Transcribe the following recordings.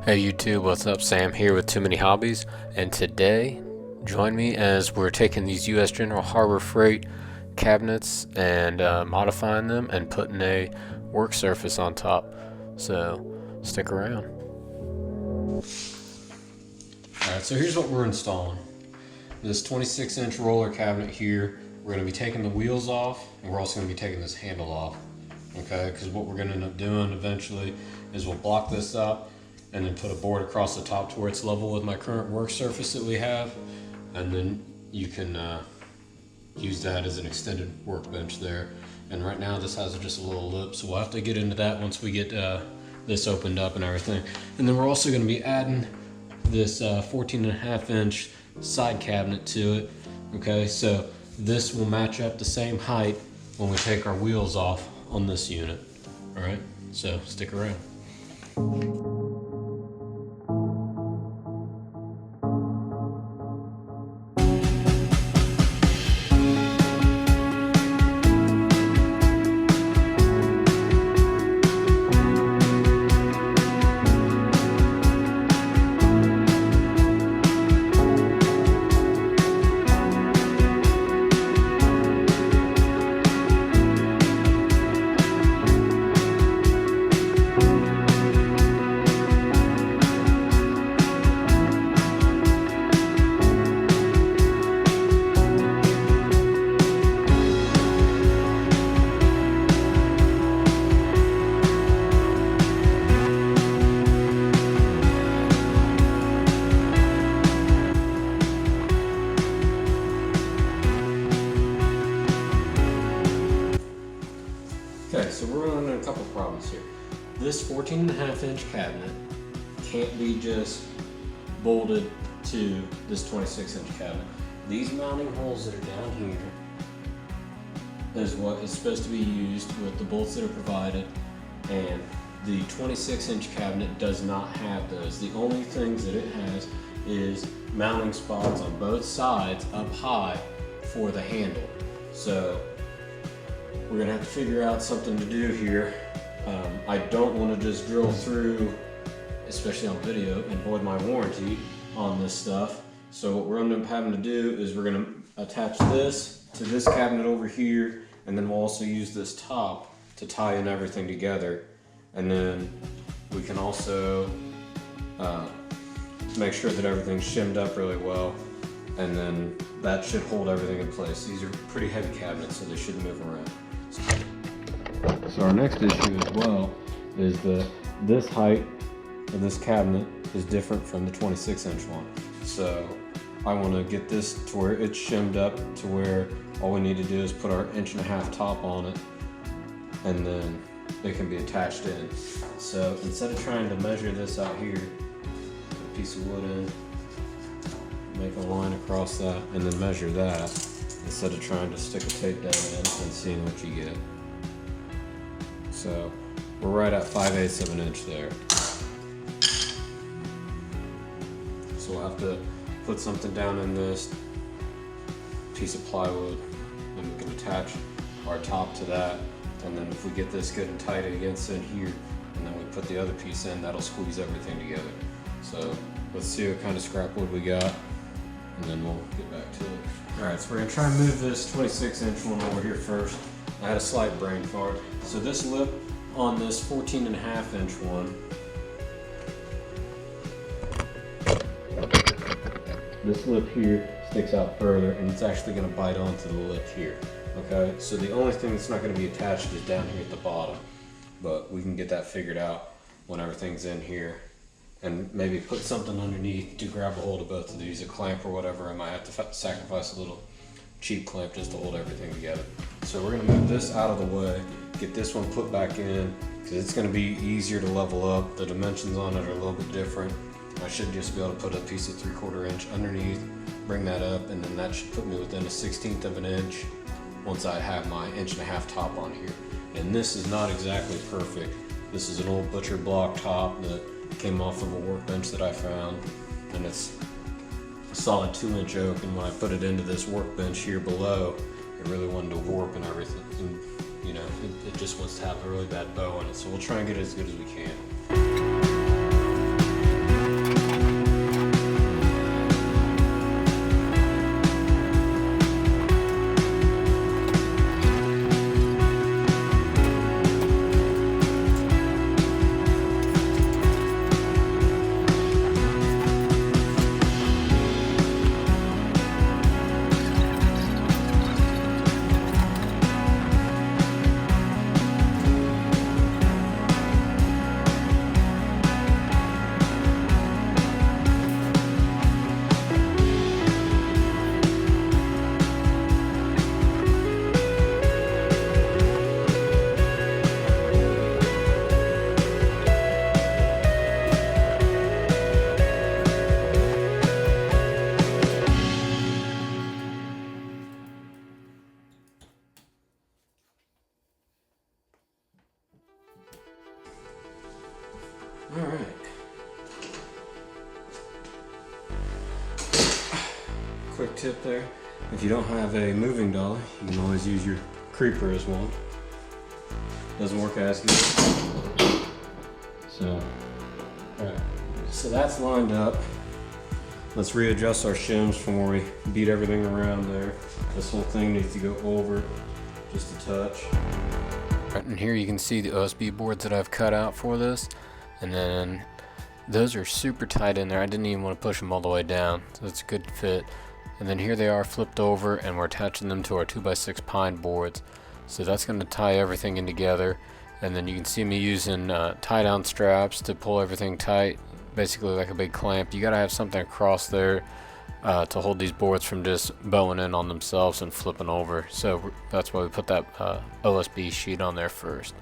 Hey YouTube, what's up? Sam here with Too Many Hobbies, and today join me as we're taking these U.S. General Harbor Freight cabinets and modifying them and putting a work surface on top. So stick around. Alright, so here's what we're installing. This 26-inch roller cabinet here, we're going to be taking the wheels off, and we're also going to be taking this handle off. Okay, because what we're going to end up doing eventually is we'll block this up and then put a board across the top to where it's level with my current work surface that we have, and then you can use that as an extended workbench there. And right now this has just a little lip, so we'll have to get into that once we get this opened up and everything. And then we're also going to be adding this 14.5-inch side cabinet to it. Okay, so this will match up the same height when we take our wheels off on this unit. All right, so stick around. Okay, so we're running into a couple problems here. This 14.5-inch cabinet can't be just bolted to this 26-inch cabinet. These mounting holes that are down here is what is supposed to be used with the bolts that are provided, and the 26-inch cabinet does not have those. The only things that it has is mounting spots on both sides up high for the handle. So we're gonna have to figure out something to do here. I don't want to just drill through, especially on video, and void my warranty on this stuff. So what we're gonna end up having to do is we're gonna attach this to this cabinet over here, and then we'll also use this top to tie in everything together. And then we can also make sure that everything's shimmed up really well, and then that should hold everything in place. These are pretty heavy cabinets, so they shouldn't move around. So our next issue as well is that this height of this cabinet is different from the 26-inch one. So I want to get this to where it's shimmed up to where all we need to do is put our 1.5-inch top on it, and then it can be attached in. So instead of trying to measure this out here, put a piece of wood in, make a line across that, and then measure that, instead of trying to stick a tape down in and seeing what you get. So we're right at 5/8 of an inch there. So we'll have to put something down in this piece of plywood, and we can attach our top to that. And then if we get this good and tight against in here, and then we put the other piece in, that'll squeeze everything together. So let's see what kind of scrap wood we got, and then we'll get back to it. Alright, so we're gonna try and move this 26-inch one over here first. I had a slight brain fart. So this lip on this 14.5-inch one, this lip here sticks out further, and it's actually going to bite onto the lip here. Okay, so the only thing that's not going to be attached is down here at the bottom, but we can get that figured out when everything's in here, and maybe put something underneath to grab a hold of both of these, a clamp or whatever. I might have to sacrifice a little cheap clamp just to hold everything together. So we're going to move this out of the way, get this one put back in, because it's going to be easier to level up. The dimensions on it are a little bit different. I should just be able to put a piece of 3/4 inch underneath, bring that up, and then that should put me within a 1/16 of an inch once I have my 1.5-inch top on here. And this is not exactly perfect. This is an old butcher block top that came off of a workbench that I found, and it's a solid 2-inch oak, and when I put it into this workbench here below, it really wanted to warp and everything. And, you know, it just wants to have a really bad bow on it. So we'll try and get it as good as we can. quick tip there. If you don't have a moving dolly, you can always use your creeper as one. Doesn't work as good. So, alright. So that's lined up. Let's readjust our shims from where we beat everything around there. This whole thing needs to go over just a touch. Right, and here you can see the OSB boards that I've cut out for this. And then those are super tight in there. I didn't even want to push them all the way down, so it's a good fit. And then here they are flipped over, and we're attaching them to our 2x6 pine boards. So that's going to tie everything in together. And then you can see me using tie down straps to pull everything tight, basically like a big clamp. You got to have something across there to hold these boards from just bowing in on themselves and flipping over. So that's why we put that OSB sheet on there first.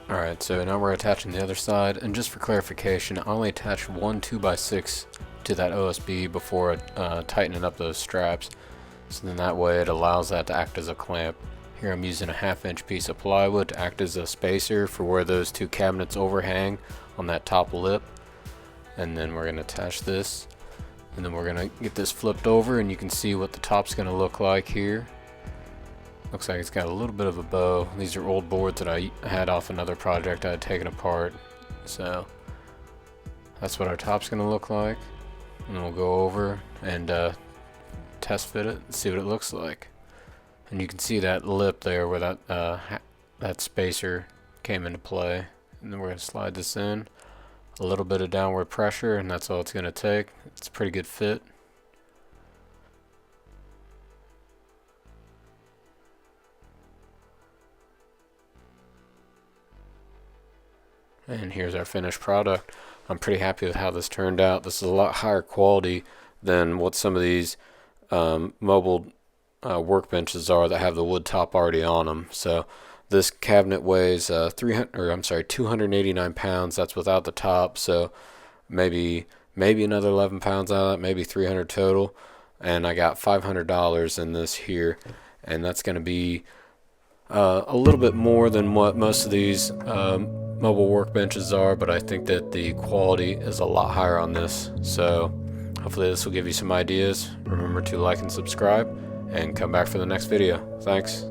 Alright, so now we're attaching the other side, and just for clarification, I only attached one 2x6 to that OSB before tightening up those straps, so then that way it allows that to act as a clamp. Here I'm using a 1/2 inch piece of plywood to act as a spacer for where those two cabinets overhang on that top lip, and then we're going to attach this, and then we're going to get this flipped over, and you can see what the top's going to look like here. Looks like it's got a little bit of a bow. These are old boards that I had off another project I had taken apart. So that's what our top's going to look like. And we'll go over and test fit it and see what it looks like. And you can see that lip there where that spacer came into play. And then we're going to slide this in. A little bit of downward pressure, and that's all it's going to take. It's a pretty good fit. And here's our finished product. I'm pretty happy with how this turned out. This is a lot higher quality than what some of these mobile workbenches are that have the wood top already on them. So this cabinet weighs 289 pounds. That's without the top. So maybe another 11 pounds out of that, maybe 300 total. And I got $500 in this here, and that's going to be a little bit more than what most of these mobile workbenches are, but I think that the quality is a lot higher on this. So hopefully this will give you some ideas. Remember to like and subscribe, and come back for the next video. Thanks.